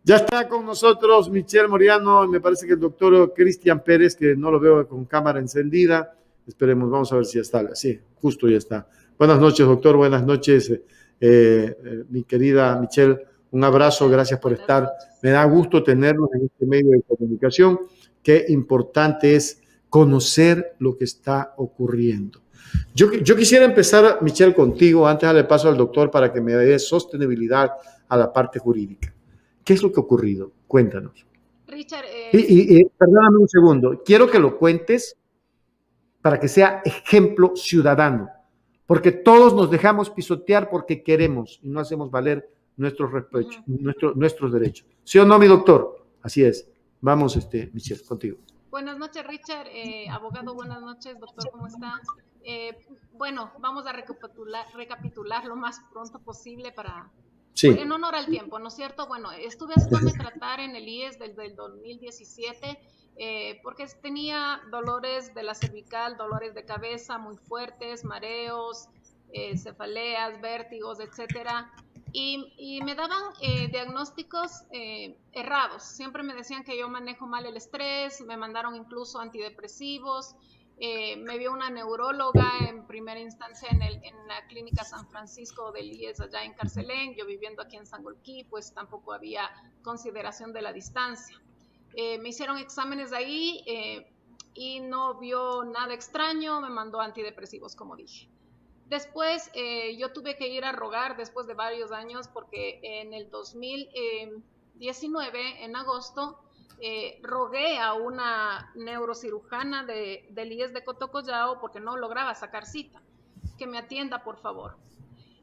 Ya está con nosotros Michelle Moriano y me parece que el doctor Cristian Pérez, que no lo veo con cámara encendida. Esperemos, vamos a ver si ya está. Sí, justo ya está. Buenas noches, doctor. Buenas noches, mi querida Michelle. Un abrazo, gracias por estar. Me da gusto tenernos en este medio de comunicación. Qué importante es conocer lo que está ocurriendo. Yo quisiera empezar, Michelle, contigo, antes de darle paso al doctor para que me dé sostenibilidad a la parte jurídica. ¿Qué es lo que ha ocurrido? Cuéntanos. Richard, perdóname un segundo. Quiero que lo cuentes para que sea ejemplo ciudadano, porque todos nos dejamos pisotear porque queremos y no hacemos valer nuestros derechos. ¿Sí o no, mi doctor? Así es. Vamos, Michelle, contigo. Buenas noches, Richard. Abogado, buenas noches. Doctor, ¿cómo está? Bueno, vamos a recapitular lo más pronto posible sí, en honor al tiempo, ¿no es cierto? Bueno, estuve haciéndome tratar en el IES desde el 2017 porque tenía dolores de la cervical, dolores de cabeza muy fuertes, mareos, cefaleas, vértigos, etcétera. Y me daban diagnósticos errados. Siempre me decían que yo manejo mal el estrés, me mandaron incluso antidepresivos. Me vio una neuróloga en primera instancia en la clínica San Francisco del IES allá en Carcelén. Yo viviendo aquí en Sangolquí, pues tampoco había consideración de la distancia. Me hicieron exámenes ahí y no vio nada extraño, me mandó antidepresivos, como dije. Después yo tuve que ir a rogar después de varios años porque en el 2019, en agosto, rogué a una neurocirujana del IES de Cotocollao porque no lograba sacar cita, que me atienda por favor.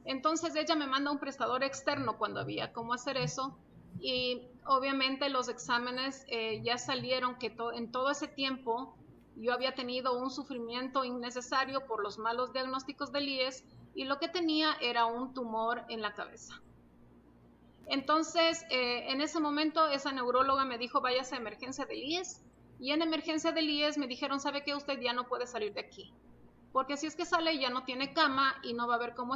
Entonces ella me manda un prestador externo cuando había cómo hacer eso y obviamente los exámenes ya salieron que en todo ese tiempo yo había tenido un sufrimiento innecesario por los malos diagnósticos del IES y lo que tenía era un tumor en la cabeza. Entonces, en ese momento, esa neuróloga me dijo, váyase a emergencia del IES. Y en emergencia del IES me dijeron, ¿sabe qué? Usted ya no puede salir de aquí. Porque si es que sale, ya no tiene cama y no va a haber cómo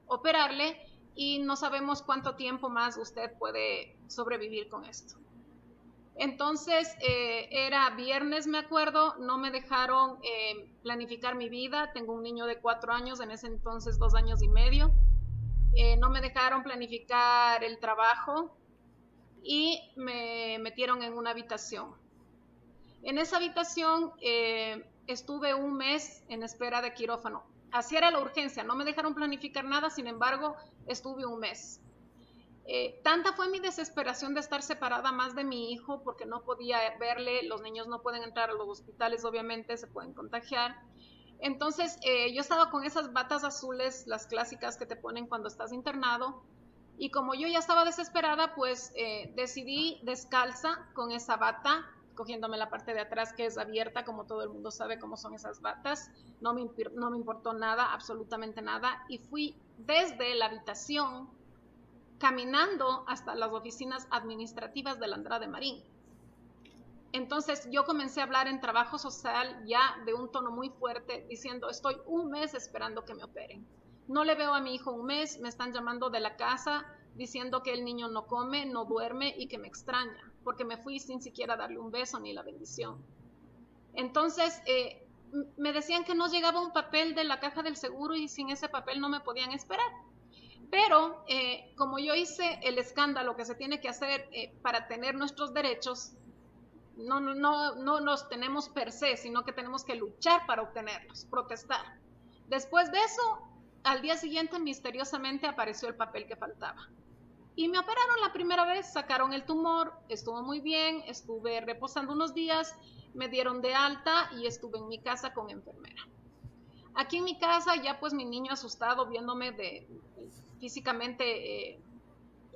operarle y no sabemos cuánto tiempo más usted puede sobrevivir con esto. Entonces, era viernes, me acuerdo, no me dejaron planificar mi vida. Tengo un niño de 4 años, en ese entonces 2 años y medio. No me dejaron planificar el trabajo y me metieron en una habitación. En esa habitación estuve un mes en espera de quirófano. Así era la urgencia, no me dejaron planificar nada, sin embargo, estuve un mes. Tanta fue mi desesperación de estar separada más de mi hijo porque no podía verle, los niños no pueden entrar a los hospitales, obviamente se pueden contagiar. Entonces yo estaba con esas batas azules, las clásicas que te ponen cuando estás internado, y como yo ya estaba desesperada, pues decidí descalza con esa bata, cogiéndome la parte de atrás que es abierta, como todo el mundo sabe cómo son esas batas, no me importó nada, absolutamente nada, y fui desde la habitación caminando hasta las oficinas administrativas del Andrade Marín. Entonces yo comencé a hablar en trabajo social ya de un tono muy fuerte, diciendo, estoy un mes esperando que me operen. No le veo a mi hijo un mes, me están llamando de la casa diciendo que el niño no come, no duerme y que me extraña, porque me fui sin siquiera darle un beso ni la bendición. Entonces me decían que no llegaba un papel de la caja del seguro y sin ese papel no me podían esperar. Pero como yo hice el escándalo que se tiene que hacer para tener nuestros derechos, no los tenemos per se, sino que tenemos que luchar para obtenerlos, protestar. Después de eso, al día siguiente misteriosamente apareció el papel que faltaba. Y me operaron la primera vez, sacaron el tumor, estuvo muy bien, estuve reposando unos días, me dieron de alta y estuve en mi casa con enfermera. Aquí en mi casa ya pues mi niño asustado viéndome físicamente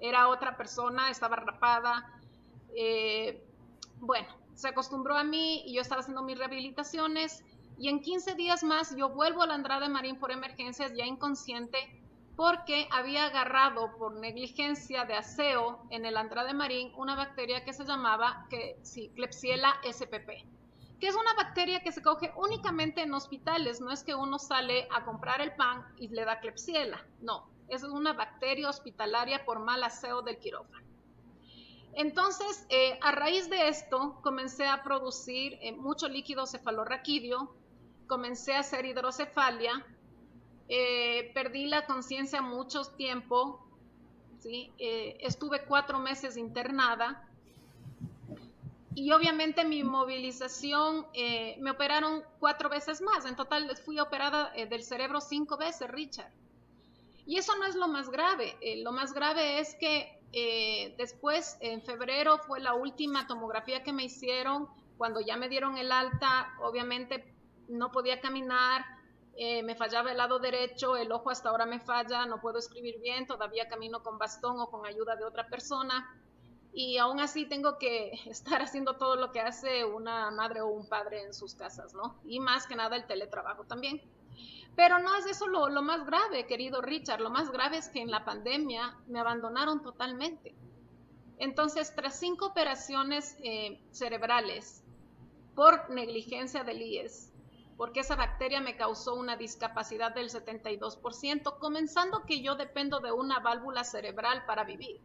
era otra persona, estaba rapada, bueno, se acostumbró a mí y yo estaba haciendo mis rehabilitaciones y en 15 días más yo vuelvo al Andrade Marín por emergencias ya inconsciente porque había agarrado por negligencia de aseo en el Andrade Marín una bacteria que se llamaba Klebsiella spp, que es una bacteria que se coge únicamente en hospitales, no es que uno sale a comprar el pan y le da Klebsiella, no, es una bacteria hospitalaria por mal aseo del quirófano. Entonces, a raíz de esto, comencé a producir mucho líquido cefalorraquídeo, comencé a hacer hidrocefalia, perdí la conciencia mucho tiempo, ¿sí? Estuve 4 meses internada y obviamente mi movilización, me operaron 4 veces más, en total fui operada del cerebro 5 veces, Richard. Y eso no es lo más grave, lo más grave es que después, en febrero, fue la última tomografía que me hicieron, cuando ya me dieron el alta, obviamente no podía caminar, me fallaba el lado derecho, el ojo hasta ahora me falla, no puedo escribir bien, todavía camino con bastón o con ayuda de otra persona, y aún así tengo que estar haciendo todo lo que hace una madre o un padre en sus casas, ¿no? Y más que nada el teletrabajo también. Pero no es eso lo más grave, querido Richard. Lo más grave es que en la pandemia me abandonaron totalmente. Entonces, tras 5 operaciones cerebrales por negligencia del IES, porque esa bacteria me causó una discapacidad del 72%, comenzando que yo dependo de una válvula cerebral para vivir.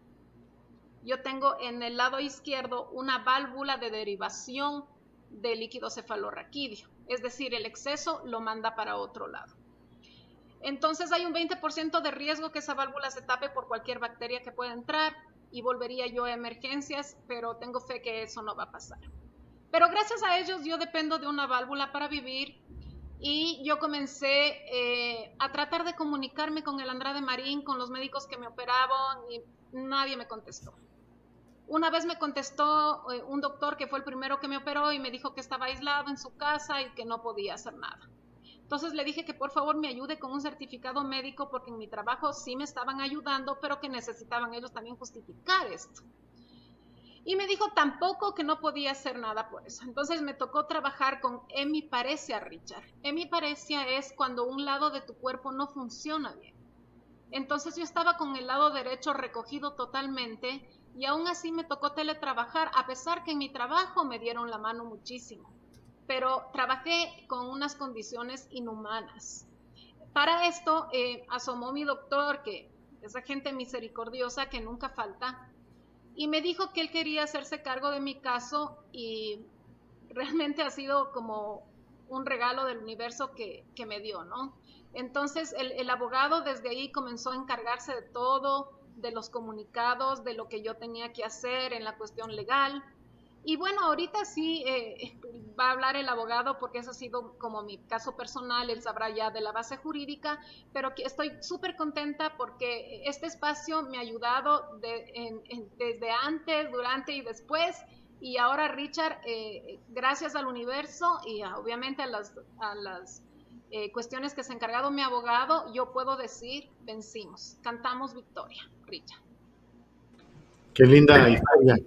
Yo tengo en el lado izquierdo una válvula de derivación de líquido cefalorraquídeo, es decir, el exceso lo manda para otro lado. Entonces hay un 20% de riesgo que esa válvula se tape por cualquier bacteria que pueda entrar y volvería yo a emergencias, pero tengo fe que eso no va a pasar. Pero gracias a ellos yo dependo de una válvula para vivir y yo comencé a tratar de comunicarme con el Andrade Marín, con los médicos que me operaban y nadie me contestó. Una vez me contestó un doctor que fue el primero que me operó y me dijo que estaba aislado en su casa y que no podía hacer nada. Entonces le dije que por favor me ayude con un certificado médico porque en mi trabajo sí me estaban ayudando, pero que necesitaban ellos también justificar esto. Y me dijo tampoco que no podía hacer nada por eso. Entonces me tocó trabajar con hemiparesia, Richard. Hemiparesia es cuando un lado de tu cuerpo no funciona bien. Entonces yo estaba con el lado derecho recogido totalmente y aún así me tocó teletrabajar, a pesar que en mi trabajo me dieron la mano muchísimo. Pero trabajé con unas condiciones inhumanas. Para esto asomó mi doctor, que es gente misericordiosa que nunca falta, y me dijo que él quería hacerse cargo de mi caso y realmente ha sido como un regalo del universo que me dio, ¿no? Entonces el abogado desde ahí comenzó a encargarse de todo, de los comunicados, de lo que yo tenía que hacer en la cuestión legal. Y bueno, ahorita sí va a hablar el abogado porque eso ha sido como mi caso personal, él sabrá ya de la base jurídica, pero que estoy súper contenta porque este espacio me ha ayudado desde antes, durante y después. Y ahora, Richard, gracias al universo y obviamente a las cuestiones que se ha encargado mi abogado, yo puedo decir, vencimos, cantamos victoria, Richard. Qué linda historia.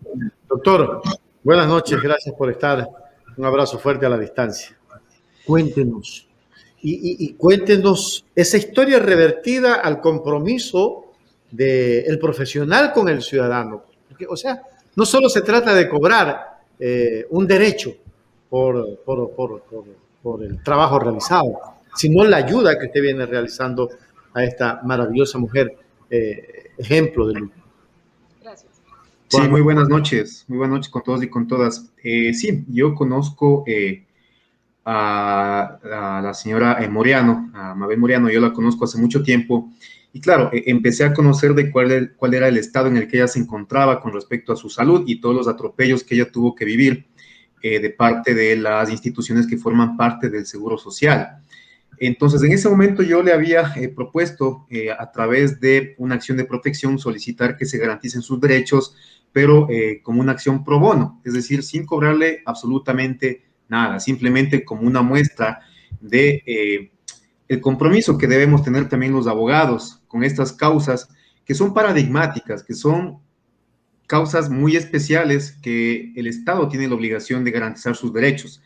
Doctor, buenas noches, gracias por estar. Un abrazo fuerte a la distancia. Cuéntenos. Y cuéntenos esa historia revertida al compromiso del profesional con el ciudadano. Porque, o sea, no solo se trata de cobrar un derecho por el trabajo realizado, sino la ayuda que usted viene realizando a esta maravillosa mujer, ejemplo de lucha. Gracias. Sí, muy buenas noches con todos y con todas. Sí, yo conozco a la señora Moreano, a Mabel Moreano, yo la conozco hace mucho tiempo. Y claro, empecé a conocer de cuál era el estado en el que ella se encontraba con respecto a su salud y todos los atropellos que ella tuvo que vivir de parte de las instituciones que forman parte del Seguro Social. Entonces, en ese momento yo le había propuesto a través de una acción de protección solicitar que se garanticen sus derechos, pero como una acción pro bono, es decir, sin cobrarle absolutamente nada, simplemente como una muestra de el compromiso que debemos tener también los abogados con estas causas que son paradigmáticas, que son causas muy especiales que el Estado tiene la obligación de garantizar sus derechos.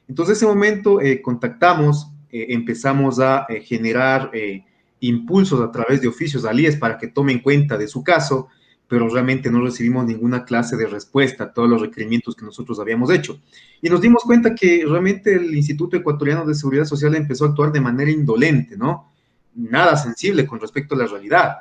Entonces, en ese momento contactamos, empezamos a generar impulsos a través de oficios al IES para que tome en cuenta de su caso, pero realmente no recibimos ninguna clase de respuesta a todos los requerimientos que nosotros habíamos hecho. Y nos dimos cuenta que realmente el Instituto Ecuatoriano de Seguridad Social empezó a actuar de manera indolente, ¿no? Nada sensible con respecto a la realidad.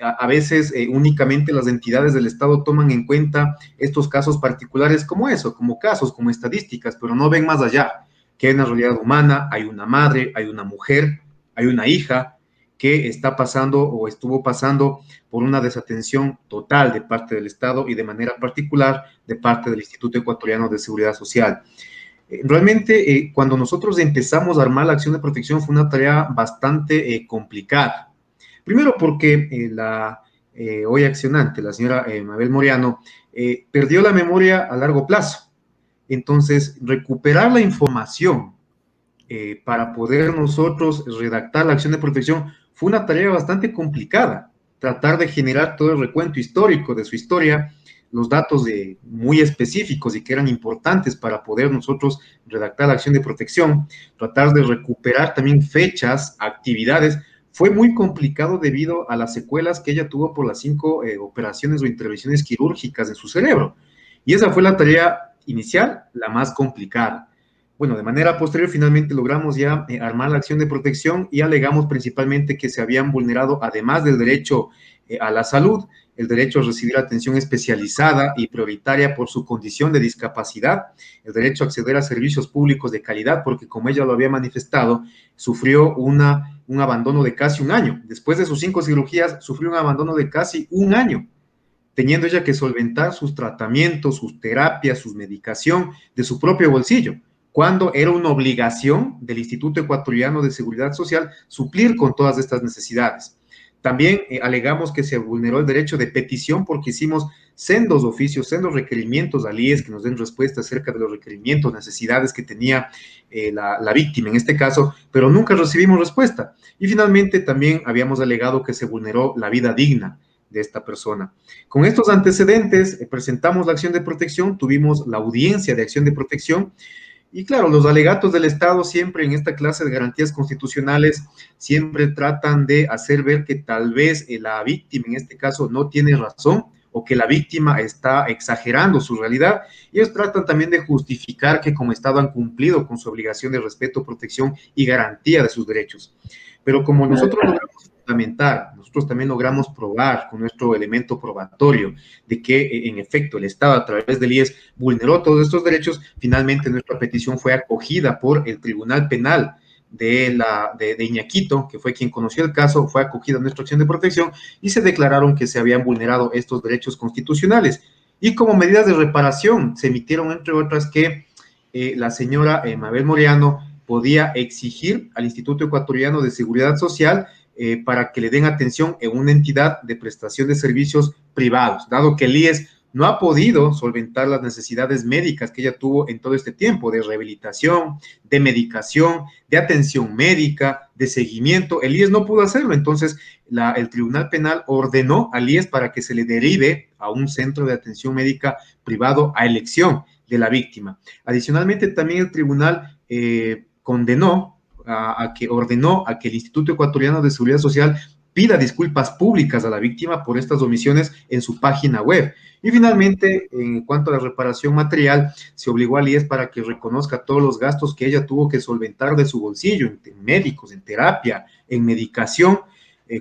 A veces únicamente las entidades del Estado toman en cuenta estos casos particulares como eso, como casos, como estadísticas, pero no ven más allá, que hay una realidad humana, hay una madre, hay una mujer, hay una hija que está pasando o estuvo pasando por una desatención total de parte del Estado y de manera particular de parte del Instituto Ecuatoriano de Seguridad Social. Realmente, cuando nosotros empezamos a armar la acción de protección fue una tarea bastante complicada. Primero porque la hoy accionante, la señora Mabel Moreano, perdió la memoria a largo plazo. Entonces, recuperar la información para poder nosotros redactar la acción de protección fue una tarea bastante complicada. Tratar de generar todo el recuento histórico de su historia, los datos muy específicos y que eran importantes para poder nosotros redactar la acción de protección, tratar de recuperar también fechas, actividades, fue muy complicado debido a las secuelas que ella tuvo por las 5 operaciones o intervenciones quirúrgicas en su cerebro. Y esa fue la tarea inicial, la más complicada. Bueno, de manera posterior finalmente logramos ya armar la acción de protección y alegamos principalmente que se habían vulnerado, además del derecho a la salud, el derecho a recibir atención especializada y prioritaria por su condición de discapacidad, el derecho a acceder a servicios públicos de calidad, porque como ella lo había manifestado, sufrió un abandono de casi un año. Después de sus 5 cirugías, sufrió un abandono de casi un año, teniendo ella que solventar sus tratamientos, sus terapias, su medicación de su propio bolsillo, cuando era una obligación del Instituto Ecuatoriano de Seguridad Social suplir con todas estas necesidades. También alegamos que se vulneró el derecho de petición porque hicimos sendos oficios, sendos requerimientos al IES que nos den respuesta acerca de los requerimientos, necesidades que tenía la víctima en este caso, pero nunca recibimos respuesta. Y finalmente también habíamos alegado que se vulneró la vida digna de esta persona. Con estos antecedentes presentamos la acción de protección, tuvimos la audiencia de acción de protección. Y claro, los alegatos del Estado siempre en esta clase de garantías constitucionales siempre tratan de hacer ver que tal vez la víctima en este caso no tiene razón o que la víctima está exagerando su realidad. Y ellos tratan también de justificar que como Estado han cumplido con su obligación de respeto, protección y garantía de sus derechos. Pero como nosotros logramos fundamentar, nosotros también logramos probar con nuestro elemento probatorio de que en efecto el Estado a través del IES vulneró todos estos derechos, finalmente nuestra petición fue acogida por el Tribunal Penal de Iñaquito, que fue quien conoció el caso, fue acogida nuestra acción de protección y se declararon que se habían vulnerado estos derechos constitucionales. Y como medidas de reparación se emitieron, entre otras, que la señora Mabel Moreano podía exigir al Instituto Ecuatoriano de Seguridad Social para que le den atención en una entidad de prestación de servicios privados, dado que el IES no ha podido solventar las necesidades médicas que ella tuvo en todo este tiempo, de rehabilitación, de medicación, de atención médica, de seguimiento. El IES no pudo hacerlo, entonces el Tribunal Penal ordenó al IES para que se le derive a un centro de atención médica privado a elección de la víctima. Adicionalmente, también el tribunal ordenó a que el Instituto Ecuatoriano de Seguridad Social pida disculpas públicas a la víctima por estas omisiones en su página web. Y finalmente, en cuanto a la reparación material, se obligó al IES para que reconozca todos los gastos que ella tuvo que solventar de su bolsillo, en médicos, en terapia, en medicación,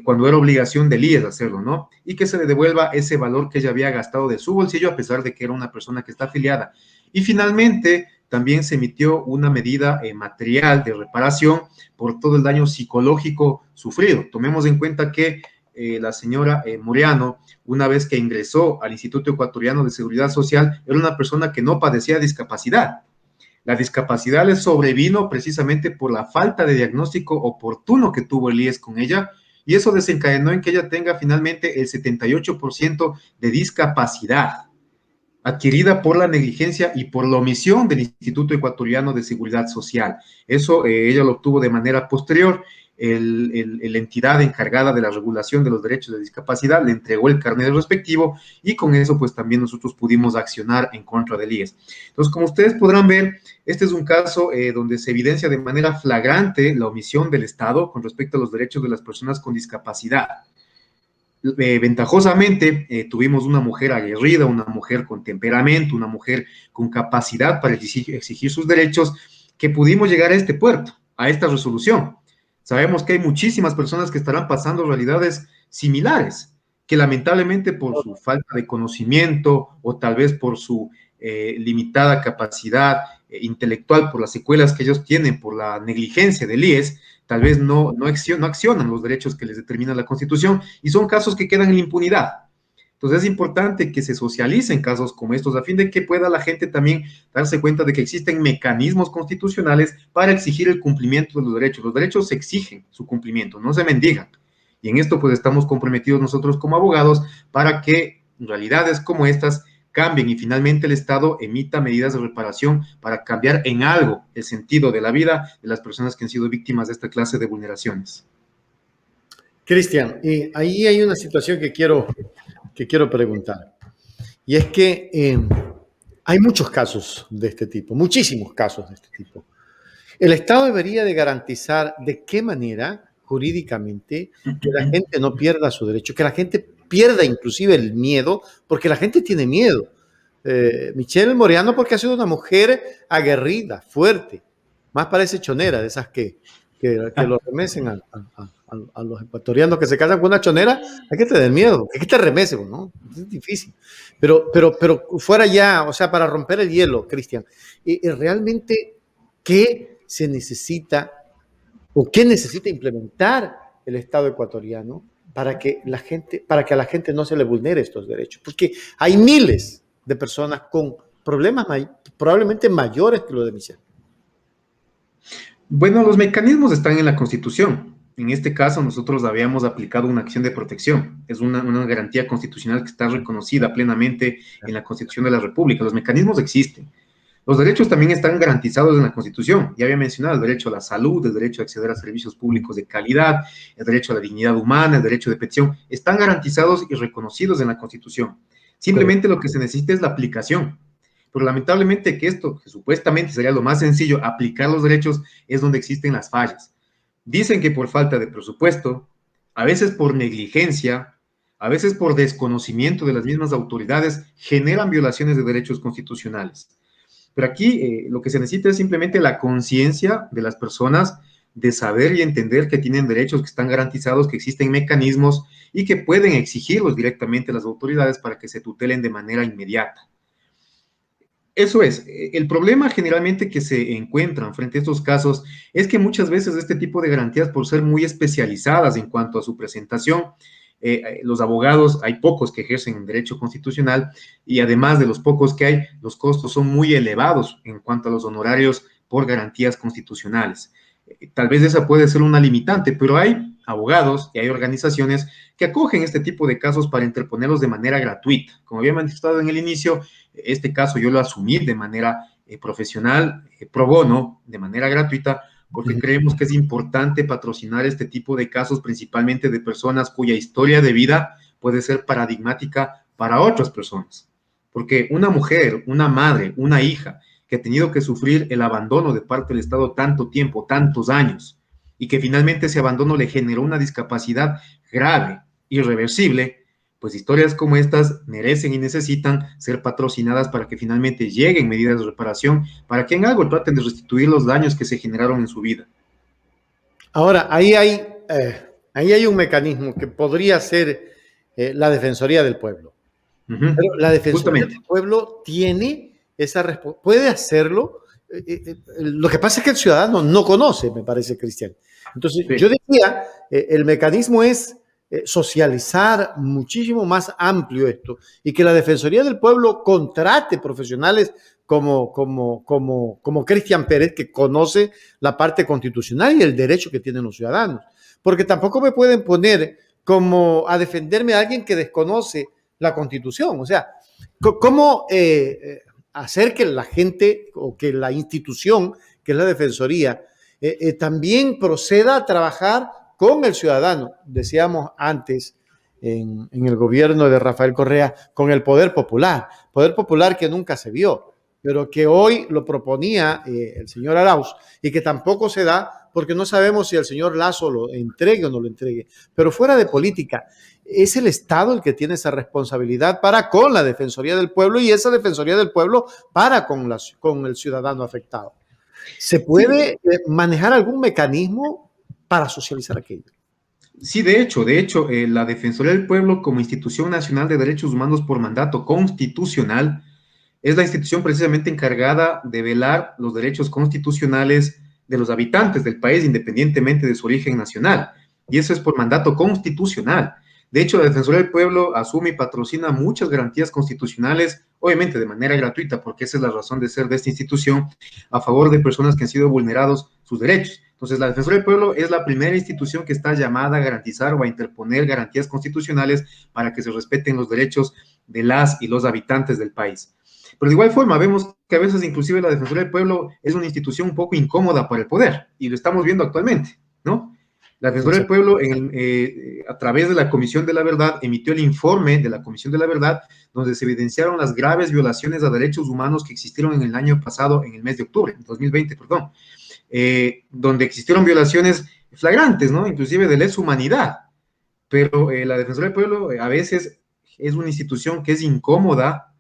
cuando era obligación del IES hacerlo, ¿no? Y que se le devuelva ese valor que ella había gastado de su bolsillo, a pesar de que era una persona que está afiliada. Y finalmente, también se emitió una medida material de reparación por todo el daño psicológico sufrido. Tomemos en cuenta que la señora Moreano, una vez que ingresó al Instituto Ecuatoriano de Seguridad Social, era una persona que no padecía discapacidad. La discapacidad le sobrevino precisamente por la falta de diagnóstico oportuno que tuvo el IES con ella, y eso desencadenó en que ella tenga finalmente el 78% de discapacidad, adquirida por la negligencia y por la omisión del Instituto Ecuatoriano de Seguridad Social. Eso ella lo obtuvo de manera posterior. La entidad encargada de la regulación de los derechos de discapacidad le entregó el carnet respectivo y con eso pues también nosotros pudimos accionar en contra del IES. Entonces, como ustedes podrán ver, este es un caso donde se evidencia de manera flagrante la omisión del Estado con respecto a los derechos de las personas con discapacidad. Ventajosamente tuvimos una mujer aguerrida, una mujer con temperamento, una mujer con capacidad para exigir sus derechos, que pudimos llegar a este puerto, a esta resolución. Sabemos que hay muchísimas personas que estarán pasando realidades similares, que lamentablemente por su falta de conocimiento o tal vez por su limitada capacidad intelectual, por las secuelas que ellos tienen, por la negligencia del IES, tal vez no accionan los derechos que les determina la Constitución, y son casos que quedan en la impunidad. Entonces es importante que se socialicen casos como estos a fin de que pueda la gente también darse cuenta de que existen mecanismos constitucionales para exigir el cumplimiento de los derechos. Los derechos se exigen su cumplimiento, no se mendigan. Y en esto pues estamos comprometidos nosotros como abogados para que realidades como estas cambien y finalmente el Estado emita medidas de reparación para cambiar en algo el sentido de la vida de las personas que han sido víctimas de esta clase de vulneraciones. Cristian, ahí hay una situación que quiero preguntar. Y es que hay muchos casos de este tipo, muchísimos casos de este tipo. El Estado debería de garantizar de qué manera jurídicamente que la gente no pierda su derecho, que la gente pierda inclusive el miedo, porque la gente tiene miedo. Michelle Moreano porque ha sido una mujer aguerrida, fuerte, más parece chonera, de esas que lo remesen a los ecuatorianos que se casan con una chonera, hay que tener miedo, hay que te remesen, ¿no? Es difícil. Pero fuera ya, o sea, para romper el hielo, Cristian, realmente, ¿qué se necesita o qué necesita implementar el Estado ecuatoriano para que a la gente no se le vulnere estos derechos? Porque hay miles de personas con problemas probablemente mayores que los de Michelle. Bueno, los mecanismos están en la Constitución. En este caso, nosotros habíamos aplicado una acción de protección. Es una garantía constitucional que está reconocida plenamente en la Constitución de la República. Los mecanismos existen. Los derechos también están garantizados en la Constitución. Ya había mencionado el derecho a la salud, el derecho a acceder a servicios públicos de calidad, el derecho a la dignidad humana, el derecho de petición. Están garantizados y reconocidos en la Constitución. Simplemente lo que se necesita es la aplicación. Pero lamentablemente que esto, que supuestamente sería lo más sencillo, aplicar los derechos, es donde existen las fallas. Dicen que por falta de presupuesto, a veces por negligencia, a veces por desconocimiento de las mismas autoridades, generan violaciones de derechos constitucionales. Pero aquí lo que se necesita es simplemente la conciencia de las personas de saber y entender que tienen derechos que están garantizados, que existen mecanismos y que pueden exigirlos directamente a las autoridades para que se tutelen de manera inmediata. Eso es, el problema generalmente que se encuentran frente a estos casos es que muchas veces este tipo de garantías, por ser muy especializadas en cuanto a su presentación, los abogados, hay pocos que ejercen derecho constitucional y además de los pocos que hay, los costos son muy elevados en cuanto a los honorarios por garantías constitucionales. Tal vez esa puede ser una limitante, pero hay abogados y hay organizaciones que acogen este tipo de casos para interponerlos de manera gratuita. Como había manifestado en el inicio, este caso yo lo asumí de manera profesional, pro bono, de manera gratuita, porque creemos que es importante patrocinar este tipo de casos, principalmente de personas cuya historia de vida puede ser paradigmática para otras personas. Porque una mujer, una madre, una hija que ha tenido que sufrir el abandono de parte del Estado tanto tiempo, tantos años, y que finalmente ese abandono le generó una discapacidad grave, irreversible, pues historias como estas merecen y necesitan ser patrocinadas para que finalmente lleguen medidas de reparación, para que en algo traten de restituir los daños que se generaron en su vida. Ahora, ahí hay un mecanismo que podría ser la Defensoría del Pueblo. Pero la Defensoría del Pueblo tiene esa responsabilidad, puede hacerlo. Lo que pasa es que el ciudadano no conoce, me parece, Cristian. Entonces, sí, yo diría, el mecanismo es socializar muchísimo más amplio esto y que la Defensoría del Pueblo contrate profesionales como Cristian Pérez, que conoce la parte constitucional y el derecho que tienen los ciudadanos. Porque tampoco me pueden poner como a defenderme a alguien que desconoce la Constitución. O sea, ¿cómo hacer que la gente o que la institución, que es la Defensoría, también proceda a trabajar con el ciudadano? Decíamos antes, en el gobierno de Rafael Correa, con el poder popular que nunca se vio, pero que hoy lo proponía el señor Arauz y que tampoco se da porque no sabemos si el señor Lasso lo entregue o no lo entregue. Pero fuera de política, es el Estado el que tiene esa responsabilidad para con la Defensoría del Pueblo y esa Defensoría del Pueblo para con el ciudadano afectado. ¿Se puede manejar algún mecanismo para socializar aquello? Sí, de hecho, la Defensoría del Pueblo como institución nacional de derechos humanos por mandato constitucional es la institución precisamente encargada de velar los derechos constitucionales de los habitantes del país, independientemente de su origen nacional. Y eso es por mandato constitucional. De hecho, la Defensoría del Pueblo asume y patrocina muchas garantías constitucionales, obviamente de manera gratuita, porque esa es la razón de ser de esta institución, a favor de personas que han sido vulnerados sus derechos. Entonces, la Defensoría del Pueblo es la primera institución que está llamada a garantizar o a interponer garantías constitucionales para que se respeten los derechos de las y los habitantes del país. Pero de igual forma, vemos que a veces inclusive la Defensoría del Pueblo es una institución un poco incómoda para el poder, y lo estamos viendo actualmente, ¿no? La Defensoría del Pueblo, a través de la Comisión de la Verdad, emitió el informe de la Comisión de la Verdad, donde se evidenciaron las graves violaciones a derechos humanos que existieron en el año pasado, en el mes de octubre, 2020, perdón, donde existieron violaciones flagrantes, ¿no? Inclusive de lesa humanidad. Pero la Defensoría del Pueblo a veces es una institución que es incómoda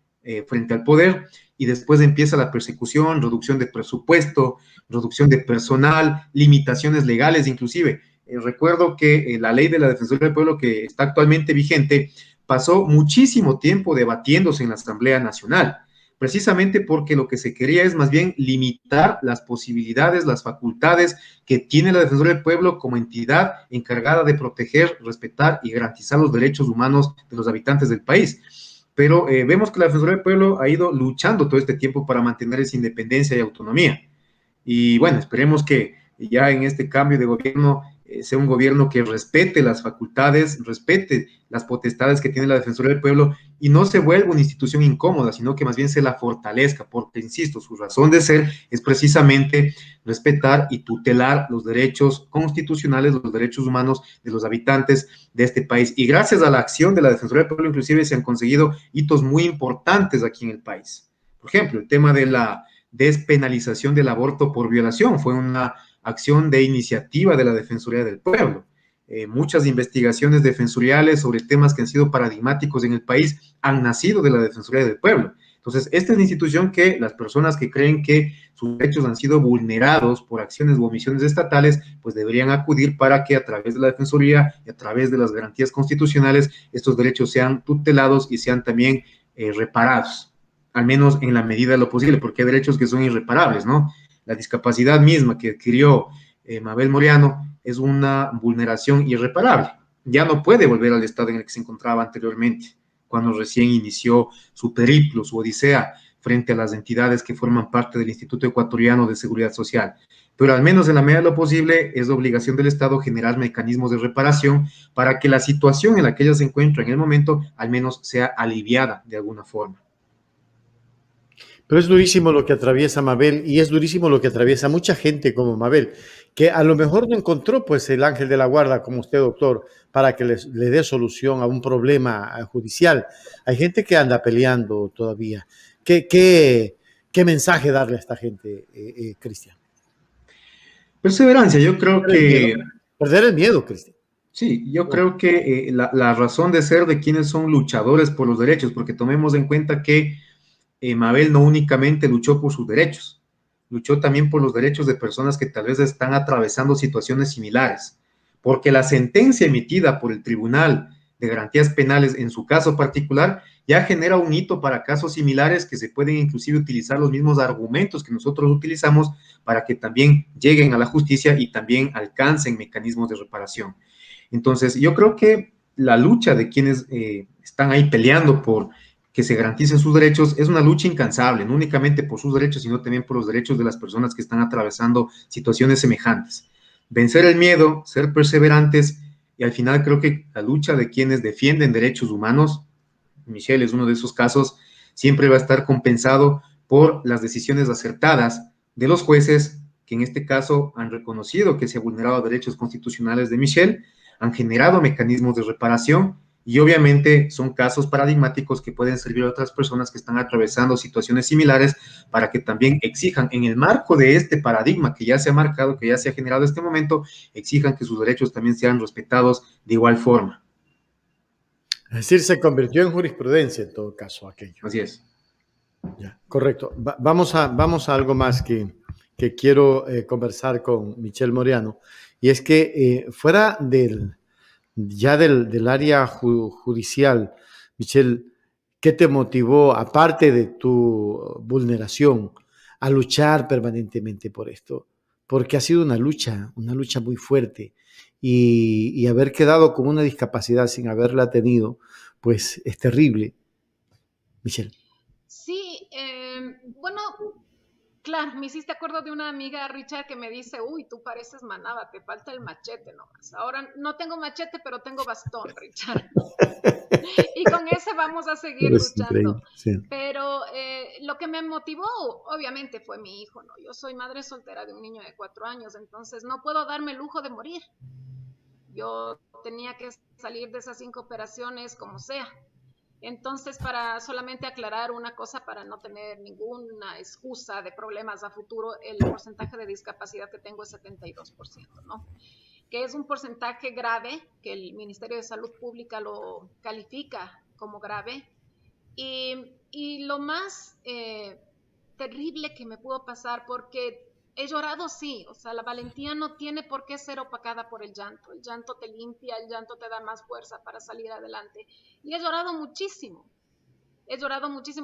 frente al poder, y después empieza la persecución, reducción de presupuesto, reducción de personal, limitaciones legales inclusive. Recuerdo que la ley de la Defensoría del Pueblo que está actualmente vigente pasó muchísimo tiempo debatiéndose en la Asamblea Nacional, precisamente porque lo que se quería es más bien limitar las posibilidades, las facultades que tiene la Defensoría del Pueblo como entidad encargada de proteger, respetar y garantizar los derechos humanos de los habitantes del país. Pero vemos que la Defensoría del Pueblo ha ido luchando todo este tiempo para mantener esa independencia y autonomía. Y bueno, esperemos que ya en este cambio de gobierno sea un gobierno que respete las facultades, respete las potestades que tiene la Defensoría del Pueblo y no se vuelva una institución incómoda, sino que más bien se la fortalezca, porque, insisto, su razón de ser es precisamente respetar y tutelar los derechos constitucionales, los derechos humanos de los habitantes de este país. Y gracias a la acción de la Defensoría del Pueblo, inclusive, se han conseguido hitos muy importantes aquí en el país. Por ejemplo, el tema de la despenalización del aborto por violación fue una acción de iniciativa de la Defensoría del Pueblo. Muchas investigaciones defensoriales sobre temas que han sido paradigmáticos en el país han nacido de la Defensoría del Pueblo. Entonces, esta es la institución que las personas que creen que sus derechos han sido vulnerados por acciones u omisiones estatales, pues deberían acudir para que a través de la Defensoría y a través de las garantías constitucionales estos derechos sean tutelados y sean también reparados, al menos en la medida de lo posible, porque hay derechos que son irreparables, ¿no? La discapacidad misma que adquirió Mabel Moreano es una vulneración irreparable. Ya no puede volver al estado en el que se encontraba anteriormente, cuando recién inició su periplo, su odisea, frente a las entidades que forman parte del Instituto Ecuatoriano de Seguridad Social. Pero al menos en la medida de lo posible es obligación del Estado generar mecanismos de reparación para que la situación en la que ella se encuentra en el momento al menos sea aliviada de alguna forma. Pero es durísimo lo que atraviesa Mabel y es durísimo lo que atraviesa mucha gente como Mabel, que a lo mejor no encontró pues el ángel de la guarda como usted, doctor, para que le dé solución a un problema judicial. Hay gente que anda peleando todavía. ¿Qué mensaje darle a esta gente, Cristian? Perseverancia, yo creo que... Perder el miedo, Cristian. Sí, yo creo que la razón de ser de quienes son luchadores por los derechos, porque tomemos en cuenta que Mabel no únicamente luchó por sus derechos, luchó también por los derechos de personas que tal vez están atravesando situaciones similares, porque la sentencia emitida por el Tribunal de Garantías Penales en su caso particular ya genera un hito para casos similares que se pueden inclusive utilizar los mismos argumentos que nosotros utilizamos para que también lleguen a la justicia y también alcancen mecanismos de reparación. Entonces, yo creo que la lucha de quienes están ahí peleando por que se garanticen sus derechos, es una lucha incansable, no únicamente por sus derechos, sino también por los derechos de las personas que están atravesando situaciones semejantes. Vencer el miedo, ser perseverantes, y al final creo que la lucha de quienes defienden derechos humanos, Michelle es uno de esos casos, siempre va a estar compensado por las decisiones acertadas de los jueces, que en este caso han reconocido que se ha vulnerado derechos constitucionales de Michelle, han generado mecanismos de reparación, y obviamente son casos paradigmáticos que pueden servir a otras personas que están atravesando situaciones similares para que también exijan, en el marco de este paradigma que ya se ha marcado, que ya se ha generado en este momento, exijan que sus derechos también sean respetados de igual forma. Es decir, se convirtió en jurisprudencia en todo caso aquello. Así es. Ya, correcto. Vamos a algo más que quiero conversar con Michelle Moreano, y es que fuera ya del área judicial, Michelle, ¿qué te motivó, aparte de tu vulneración, a luchar permanentemente por esto? Porque ha sido una lucha muy fuerte y haber quedado con una discapacidad sin haberla tenido, pues es terrible, Michelle. Sí, bueno, claro, me hiciste acuerdo de una amiga, Richard, que me dice, uy, tú pareces manaba, te falta el machete nomás. Ahora no tengo machete, pero tengo bastón, Richard. Y con ese vamos a seguir Es luchando. increíble, sí. Pero lo que me motivó, obviamente, fue mi hijo, ¿no? Yo soy madre soltera de un niño de 4 años, entonces no puedo darme el lujo de morir. Yo tenía que salir de esas 5 operaciones como sea. Entonces, para solamente aclarar una cosa, para no tener ninguna excusa de problemas a futuro, el porcentaje de discapacidad que tengo es 72%, ¿no? Que es un porcentaje grave, que el Ministerio de Salud Pública lo califica como grave. Y lo más terrible que me pudo pasar, porque he llorado, sí, o sea, la valentía no tiene por qué ser opacada por el llanto te limpia, el llanto te da más fuerza para salir adelante. Y he llorado muchísimo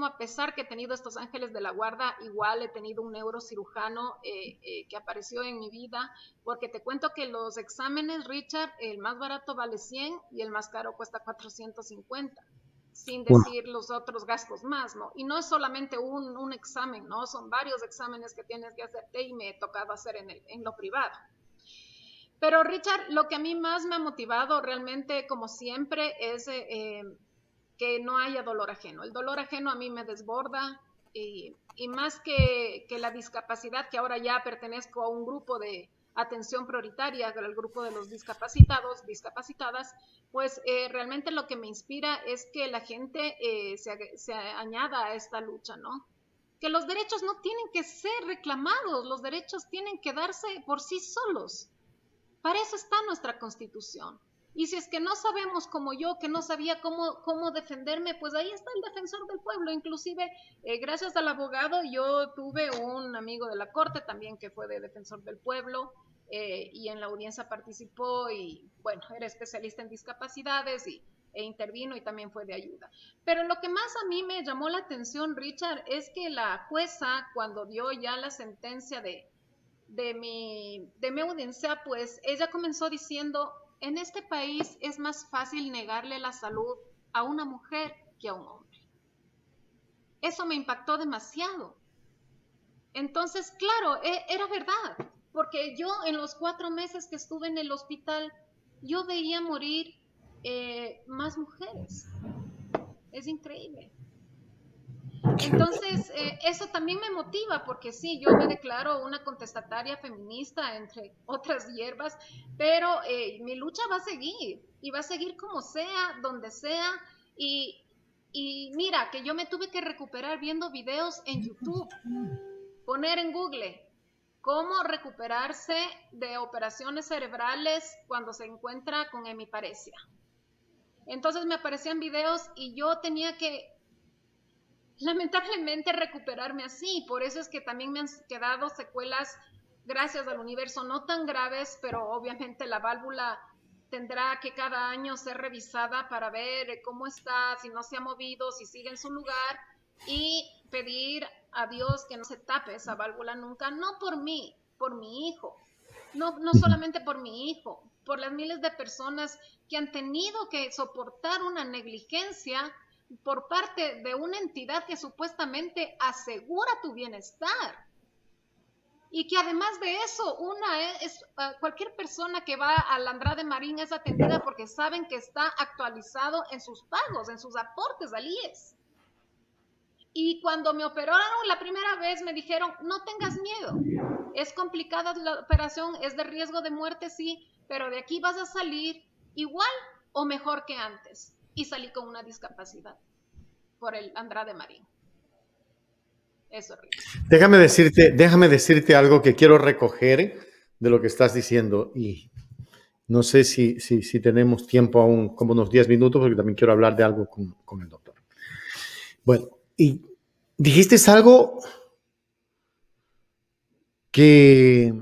a pesar que he tenido estos ángeles de la guarda, igual he tenido un neurocirujano que apareció en mi vida, porque te cuento que los exámenes, Richard, el más barato vale 100 y el más caro cuesta 450, sin Wow. decir los otros gastos más, ¿no? Y no es solamente un examen, ¿no? Son varios exámenes que tienes que hacerte y me he tocado hacer en lo privado. Pero Richard, lo que a mí más me ha motivado realmente, como siempre, es que no haya dolor ajeno. El dolor ajeno a mí me desborda y más que la discapacidad, que ahora ya pertenezco a un grupo de atención prioritaria, el grupo de los discapacitados, discapacitadas, pues realmente lo que me inspira es que la gente se añada a esta lucha, ¿no? Que los derechos no tienen que ser reclamados, los derechos tienen que darse por sí solos. Para eso está nuestra Constitución. Y si es que no sabemos, como yo, que no sabía cómo defenderme, pues ahí está el defensor del pueblo. Inclusive, gracias al abogado, yo tuve un amigo de la corte también que fue de defensor del pueblo y en la audiencia participó y, bueno, era especialista en discapacidades e intervino y también fue de ayuda. Pero lo que más a mí me llamó la atención, Richard, es que la jueza, cuando dio ya la sentencia de mi audiencia, pues ella comenzó diciendo, en este país es más fácil negarle la salud a una mujer que a un hombre. Eso me impactó demasiado. Entonces, claro, era verdad, porque yo en los 4 meses que estuve en el hospital, yo veía morir más mujeres. Es increíble. Entonces, eso también me motiva, porque sí, yo me declaro una contestataria feminista, entre otras hierbas, pero mi lucha va a seguir, y va a seguir como sea, donde sea, y mira, que yo me tuve que recuperar viendo videos en YouTube, poner en Google cómo recuperarse de operaciones cerebrales cuando se encuentra con hemiparesia. Entonces me aparecían videos y yo tenía que lamentablemente recuperarme así. Por eso es que también me han quedado secuelas, gracias al universo, no tan graves, pero obviamente la válvula tendrá que cada año ser revisada para ver cómo está, si no se ha movido, si sigue en su lugar, y pedir a Dios que no se tape esa válvula nunca, no por mí, por mi hijo, no solamente por mi hijo, por las miles de personas que han tenido que soportar una negligencia por parte de una entidad que supuestamente asegura tu bienestar. Y que además de eso, cualquier persona que va al Andrade Marín es atendida porque saben que está actualizado en sus pagos, en sus aportes al IES. Y cuando me operaron la primera vez me dijeron, no tengas miedo, es complicada la operación, es de riesgo de muerte, sí, pero de aquí vas a salir igual o mejor que antes. Y salí con una discapacidad por el Andrade Marín. Eso, Rick. Déjame decirte algo que quiero recoger de lo que estás diciendo y no sé si tenemos tiempo aún, como unos 10 minutos, porque también quiero hablar de algo con el doctor. Bueno, y dijiste algo que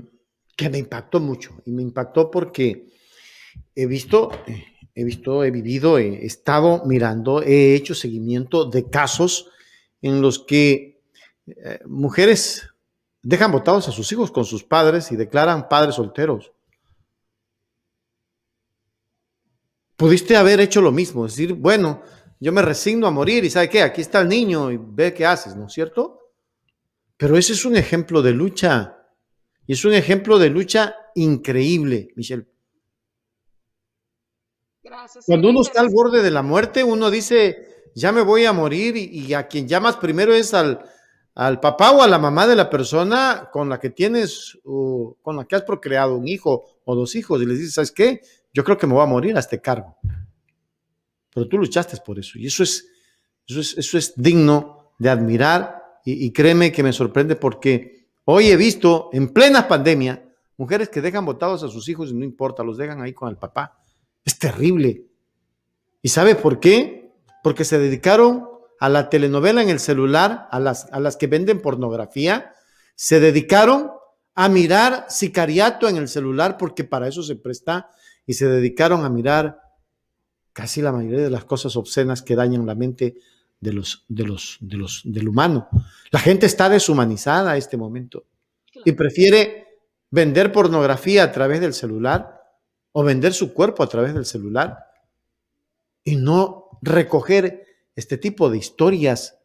me impactó mucho, y me impactó porque he visto he visto, he vivido, he estado mirando, he hecho seguimiento de casos en los que mujeres dejan botados a sus hijos con sus padres y declaran padres solteros. Pudiste haber hecho lo mismo, es decir, bueno, yo me resigno a morir y ¿sabe qué? Aquí está el niño y ve qué haces, ¿no es cierto? Pero ese es un ejemplo de lucha y es un ejemplo de lucha increíble, Michelle. Gracias. Cuando uno está al borde de la muerte, uno dice, ya me voy a morir y a quien llamas primero es al papá o a la mamá de la persona con la que tienes, con la que has procreado un hijo o dos hijos y les dices, ¿sabes qué? Yo creo que me voy a morir a este cargo. Pero tú luchaste por eso y eso es digno de admirar y créeme que me sorprende porque hoy he visto en plena pandemia mujeres que dejan botados a sus hijos y no importa, los dejan ahí con el papá. Es terrible. ¿Y sabe por qué? Porque se dedicaron a la telenovela en el celular, a las que venden pornografía, se dedicaron a mirar sicariato en el celular porque para eso se presta y se dedicaron a mirar casi la mayoría de las cosas obscenas que dañan la mente del humano. La gente está deshumanizada a este momento y prefiere vender pornografía a través del celular o vender su cuerpo a través del celular y no recoger este tipo de historias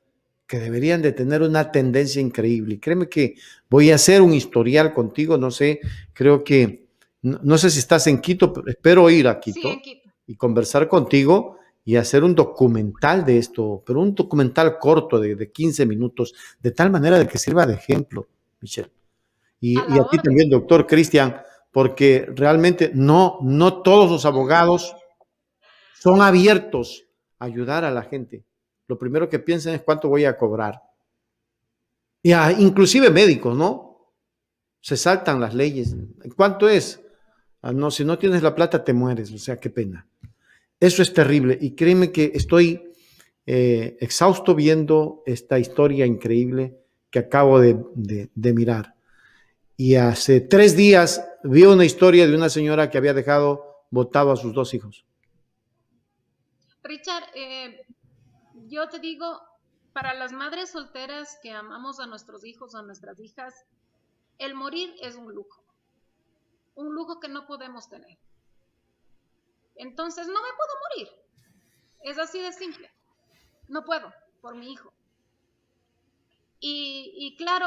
que deberían de tener una tendencia increíble. Y créeme que voy a hacer un historial contigo, no sé, creo que, no sé si estás en Quito, pero espero ir a Quito, sí, en Quito y conversar contigo y hacer un documental de esto, pero un documental corto de 15 minutos, de tal manera de que sirva de ejemplo, Michelle. Y a ti también, doctor Cristian, porque realmente no todos los abogados son abiertos a ayudar a la gente. Lo primero que piensan es cuánto voy a cobrar. Y inclusive médicos, ¿no? Se saltan las leyes. ¿Cuánto es? No, si no tienes la plata te mueres, o sea, qué pena. Eso es terrible y créeme que estoy exhausto viendo esta historia increíble que acabo de mirar. Y hace 3 días vi una historia de una señora que había dejado botado a sus 2 hijos. Richard, yo te digo, para las madres solteras que amamos a nuestros hijos, a nuestras hijas, el morir es un lujo que no podemos tener. Entonces no me puedo morir, es así de simple, no puedo, por mi hijo. Y claro,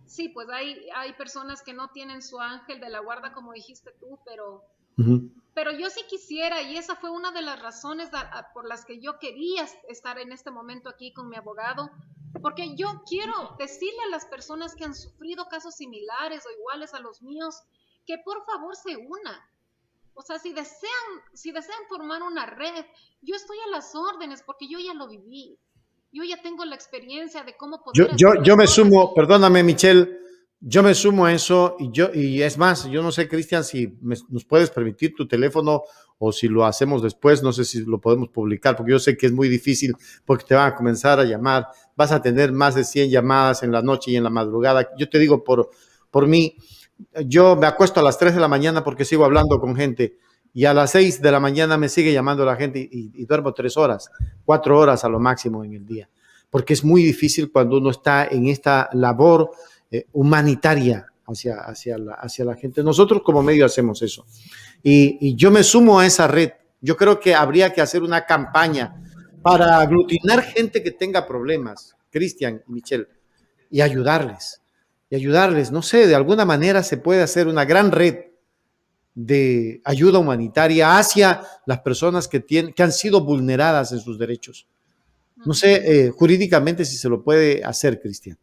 sí, pues hay personas que no tienen su ángel de la guarda, como dijiste tú, pero yo sí quisiera, y esa fue una de las razones por las que yo quería estar en este momento aquí con mi abogado, porque yo quiero decirle a las personas que han sufrido casos similares o iguales a los míos, que por favor se unan. O sea, si desean formar una red, yo estoy a las órdenes porque yo ya lo viví. Yo ya tengo la experiencia de cómo poder... Yo me sumo, perdóname Michelle, yo me sumo a eso y es más, yo no sé, Cristian, si nos puedes permitir tu teléfono o si lo hacemos después, no sé si lo podemos publicar, porque yo sé que es muy difícil porque te van a comenzar a llamar, vas a tener más de 100 llamadas en la noche y en la madrugada. Yo te digo por mí, yo me acuesto a las 3 de la mañana porque sigo hablando con gente y a las 6 de la mañana me sigue llamando la gente y duermo 3 horas, 4 horas a lo máximo en el día, porque es muy difícil cuando uno está en esta labor humanitaria hacia la gente. Nosotros como medio hacemos eso y yo me sumo a esa red. Yo creo que habría que hacer una campaña para aglutinar gente que tenga problemas, Cristian y Michelle, y ayudarles, no sé, de alguna manera se puede hacer una gran red de ayuda humanitaria hacia las personas que han sido vulneradas en sus derechos. No sé, jurídicamente si se lo puede hacer, Cristian.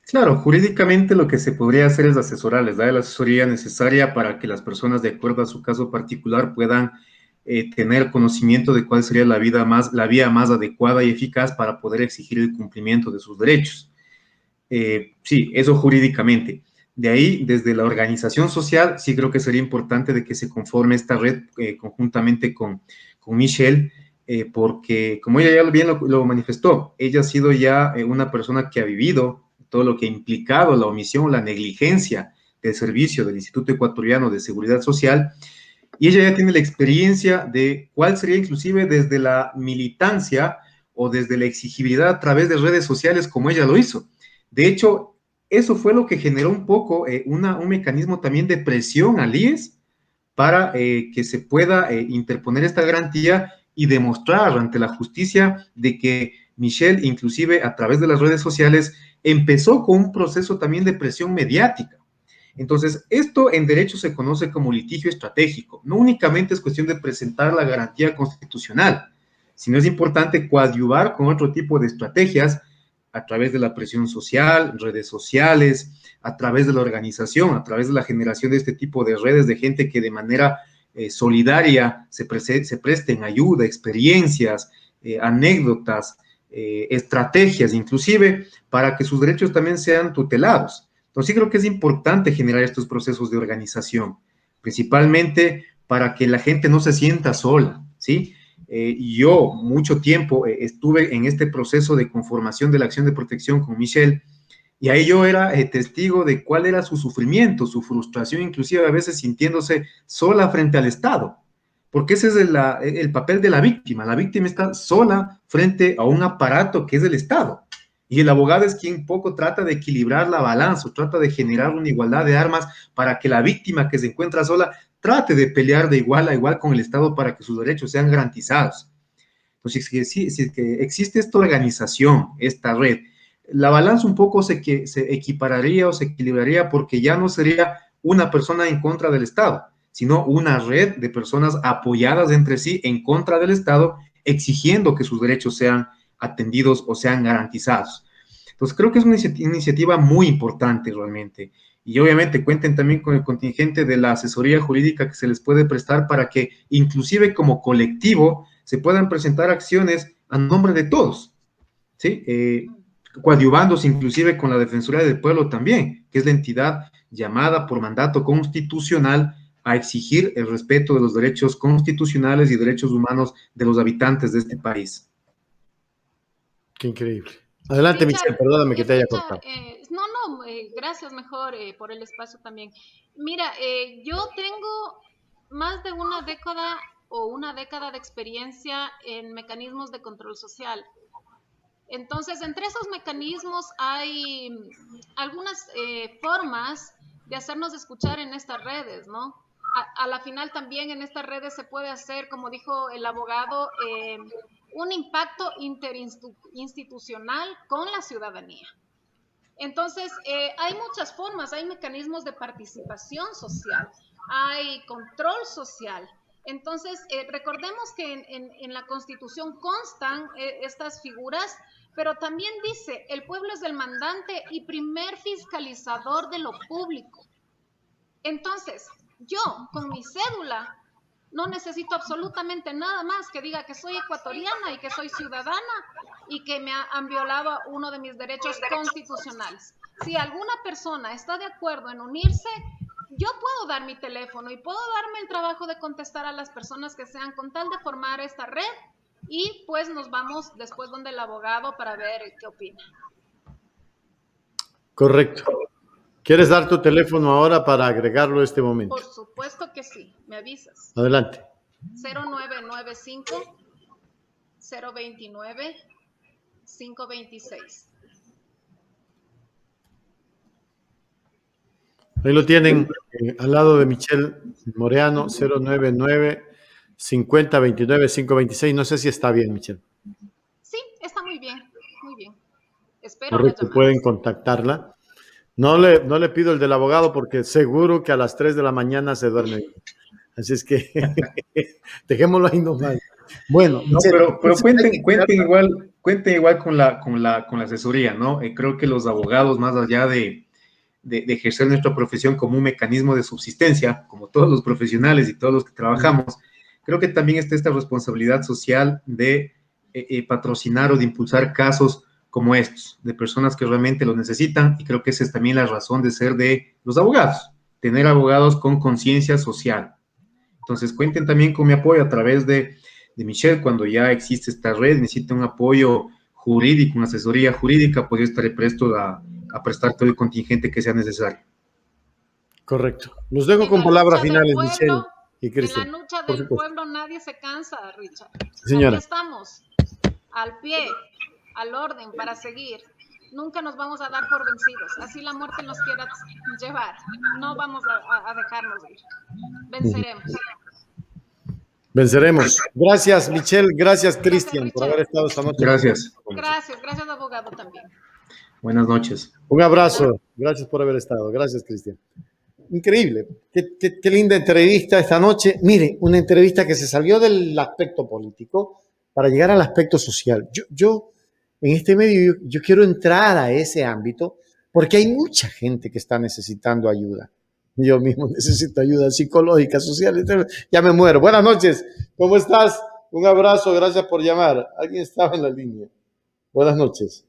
Claro, jurídicamente lo que se podría hacer es asesorarles, dar la asesoría necesaria para que las personas, de acuerdo a su caso particular, puedan tener conocimiento de cuál sería la vía más adecuada y eficaz para poder exigir el cumplimiento de sus derechos. Sí, eso jurídicamente. De ahí, desde la organización social, sí creo que sería importante de que se conforme esta red conjuntamente con Michelle, porque como ella ya bien lo manifestó, ella ha sido ya una persona que ha vivido todo lo que ha implicado la omisión, la negligencia del servicio del Instituto Ecuatoriano de Seguridad Social, y ella ya tiene la experiencia de cuál sería inclusive desde la militancia o desde la exigibilidad a través de redes sociales como ella lo hizo. De hecho, eso fue lo que generó un poco un mecanismo también de presión al IES para que se pueda interponer esta garantía y demostrar ante la justicia de que Michelle, inclusive a través de las redes sociales, empezó con un proceso también de presión mediática. Entonces, esto en derecho se conoce como litigio estratégico. No únicamente es cuestión de presentar la garantía constitucional, sino es importante coadyuvar con otro tipo de estrategias a través de la presión social, redes sociales, a través de la organización, a través de la generación de este tipo de redes de gente que de manera solidaria se presten ayuda, experiencias, anécdotas, estrategias, inclusive para que sus derechos también sean tutelados. Entonces sí creo que es importante generar estos procesos de organización, principalmente para que la gente no se sienta sola, ¿sí? Yo mucho tiempo estuve en este proceso de conformación de la acción de protección con Michelle, y ahí yo era testigo de cuál era su sufrimiento, su frustración, inclusive a veces sintiéndose sola frente al Estado, porque ese es el papel de la víctima. La víctima está sola frente a un aparato que es el Estado. Y el abogado es quien poco trata de equilibrar la balanza, trata de generar una igualdad de armas para que la víctima que se encuentra sola trate de pelear de igual a igual con el Estado para que sus derechos sean garantizados. Entonces, si existe esta organización, esta red, la balanza un poco se equipararía o se equilibraría porque ya no sería una persona en contra del Estado, sino una red de personas apoyadas entre sí en contra del Estado, exigiendo que sus derechos sean atendidos o sean garantizados. Entonces, creo que es una iniciativa muy importante realmente. Y obviamente cuenten también con el contingente de la asesoría jurídica que se les puede prestar para que inclusive como colectivo se puedan presentar acciones a nombre de todos, ¿sí? Coadyuvándose inclusive con la Defensoría del Pueblo también, que es la entidad llamada por mandato constitucional a exigir el respeto de los derechos constitucionales y derechos humanos de los habitantes de este país. Qué increíble. Adelante, Richard, Michelle, perdóname que te haya Richard, cortado. gracias mejor por el espacio también. Mira, yo tengo más de una década de experiencia en mecanismos de control social. Entonces, entre esos mecanismos hay algunas formas de hacernos escuchar en estas redes, ¿no? A la final también en estas redes se puede hacer, como dijo el abogado, un impacto interinstitucional con la ciudadanía. Entonces, hay muchas formas, hay mecanismos de participación social, hay control social. Entonces, recordemos que en la Constitución constan estas figuras, pero también dice, el pueblo es el mandante y primer fiscalizador de lo público. Entonces, yo con mi cédula no necesito absolutamente nada más que diga que soy ecuatoriana y que soy ciudadana y que me han violado uno de mis derechos constitucionales. Si alguna persona está de acuerdo en unirse, yo puedo dar mi teléfono y puedo darme el trabajo de contestar a las personas que sean con tal de formar esta red y pues nos vamos después donde el abogado para ver qué opina. Correcto. ¿Quieres dar tu teléfono ahora para agregarlo a este momento? Por supuesto que sí, me avisas. Adelante. 0995 029 526. Ahí lo tienen, al lado de Michelle Moreano, 099 50 29 526. No sé si está bien, Michelle. Sí, está muy bien, muy bien. Espero correcto, pueden contactarla. No le pido el del abogado porque seguro que a las 3 de la mañana se duerme. Así es que dejémoslo ahí nomás. Bueno, no, pero cuenten igual con la asesoría, ¿no? Creo que los abogados, más allá de ejercer nuestra profesión como un mecanismo de subsistencia, como todos los profesionales y todos los que trabajamos, creo que también está esta responsabilidad social de patrocinar o de impulsar casos como estos, de personas que realmente lo necesitan, y creo que esa es también la razón de ser de los abogados, tener abogados con conciencia social. Entonces, cuenten también con mi apoyo a través de Michelle, cuando ya existe esta red, necesita un apoyo jurídico, una asesoría jurídica, pues yo estaré presto a prestar todo el contingente que sea necesario. Correcto. Los dejo En con la palabras lucha del finales, pueblo, Michelle y En Cristian. la lucha Por del supuesto. pueblo nadie se cansa, Richard. Señora. Aquí estamos, al pie, al orden, para seguir. Nunca nos vamos a dar por vencidos. Así la muerte nos quiera llevar. No vamos a dejarnos ir. Venceremos. Venceremos. Gracias, Michelle. Gracias, Cristian, por Richard. haber estado esta noche. Gracias. Gracias, abogado, también. Buenas noches. Un abrazo. Gracias por haber estado. Gracias, Cristian. Increíble. Qué linda entrevista esta noche. Mire, una entrevista que se salió del aspecto político para llegar al aspecto social. Yo en este medio, yo quiero entrar a ese ámbito porque hay mucha gente que está necesitando ayuda. Yo mismo necesito ayuda psicológica, social. Ya me muero. Buenas noches. ¿Cómo estás? Un abrazo. Gracias por llamar. Alguien estaba en la línea. Buenas noches.